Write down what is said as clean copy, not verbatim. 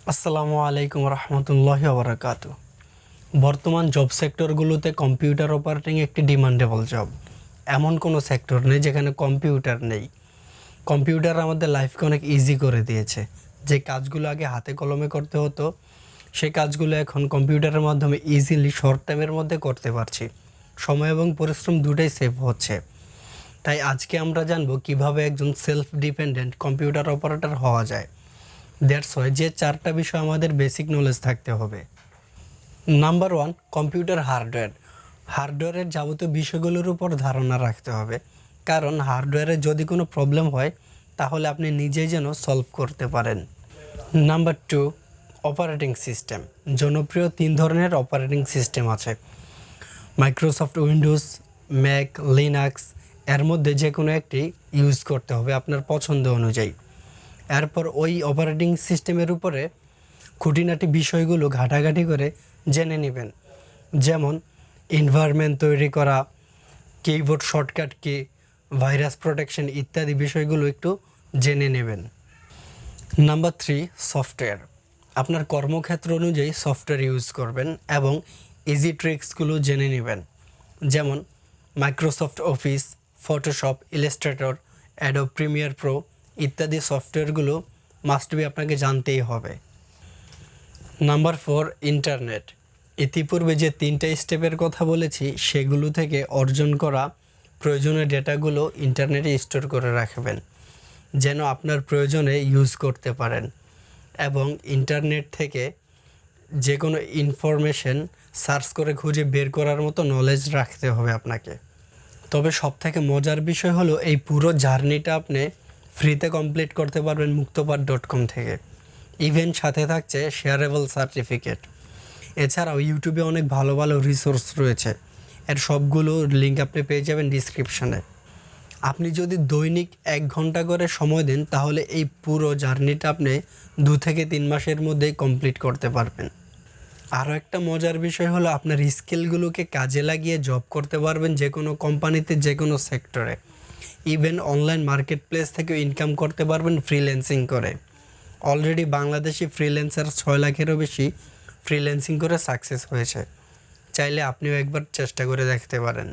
আসসালামু আলাইকুম রহমতুল্লাহি ওবরাকাতু। বর্তমান জব সেক্টরগুলোতে কম্পিউটার অপারেটিং একটি ডিমান্ডেবল জব। এমন কোনো সেক্টর নেই যেখানে কম্পিউটার নেই। কম্পিউটার আমাদের লাইফকে অনেক ইজি করে দিয়েছে। যে কাজগুলো আগে হাতে কলমে করতে হতো, সেই কাজগুলো এখন কম্পিউটারের মাধ্যমে ইজিলি শর্ট টাইমের মধ্যে করতে পারছি। সময় এবং পরিশ্রম দুটোই সেভ হচ্ছে। তাই আজকে আমরা জানবো কিভাবে একজন সেলফ ডিপেন্ডেন্ট কম্পিউটার অপারেটর হওয়া যায়। দ্যাটস ওয়াই যে চারটা বিষয় আমাদের বেসিক নলেজ থাকতে হবে। Number one, computer hardware. হার্ডওয়্যারের যাবতীয় বিষয়গুলোর উপর ধারণা রাখতে হবে, কারণ হার্ডওয়্যারে যদি কোনো প্রবলেম হয় তাহলে আপনি নিজেই যেন সলভ করতে পারেন। Number two, operating system. জনপ্রিয় 3 ধরনের অপারেটিং সিস্টেম আছে: মাইক্রোসফট উইন্ডোজ, ম্যাক, লিনাক্স। এর মধ্যে যে কোনো একটি ইউজ করতে হবে আপনার পছন্দ অনুযায়ী। এরপর ওই অপারেটিং সিস্টেমের উপরে খুঁটিনাটি বিষয়গুলো ঘাটাঘাটি করে জেনে নেবেন, যেমন এনভায়রনমেন্ট তৈরি করা, keyboard shortcut key, virus protection ইত্যাদি বিষয়গুলো একটু জেনে নেবেন। Number three, software. আপনার কর্মক্ষেত্র অনুযায়ী সফটওয়্যার ইউজ করবেন এবং ইজি ট্রিক্সগুলো জেনে নেবেন, যেমন Microsoft office, Photoshop, Illustrator, Adobe Premiere Pro ইত্যাদি সফটওয়্যারগুলো মাস্ট বি আপনাকে জানতেই হবে। Number four, internet. ইতিপূর্বে যে 3টা স্টেপের কথা বলেছি সেগুলো থেকে অর্জন করা প্রয়োজনীয় ডেটাগুলো ইন্টারনেটে স্টোর করে রাখবেন, যেন আপনার প্রয়োজনে ইউজ করতে পারেন। এবং ইন্টারনেট থেকে যে কোনো ইনফরমেশন সার্চ করে খুঁজে বের করার মতো নলেজ রাখতে হবে আপনাকে। তবে সবথেকে মজার বিষয় হলো এই পুরো জার্নিটা আপনি ফ্রিতে কমপ্লিট করতে পারবেন মুক্তপাঠ.com থেকে। ইভেন্ট সাথে থাকছে শেয়ারেবল সার্টিফিকেট। এছাড়াও ইউটিউবে অনেক ভালো ভালো রিসোর্স রয়েছে, এর সবগুলো লিঙ্ক আপনি পেয়ে যাবেন ডিসক্রিপশানে। আপনি যদি দৈনিক 1 ঘন্টা করে সময় দেন তাহলে এই পুরো জার্নিটা আপনি 2 থেকে 3 মাসের মধ্যেই কমপ্লিট করতে পারবেন। আরও একটা মজার বিষয় হলো আপনার স্কিলগুলোকে কাজে লাগিয়ে জব করতে পারবেন যে কোনো কোম্পানিতে, যে কোনো সেক্টরে। ইভেন অনলাইন মার্কেট প্লেস থেকেও ইনকাম করতে পারবেন ফ্রিল্যান্সিং করে। অলরেডি বাংলাদেশি ফ্রিল্যান্সার 6 লাখেরও বেশি ফ্রিল্যান্সিং করে সাকসেস হয়েছে। চাইলে আপনিও একবার চেষ্টা করে দেখতে পারেন।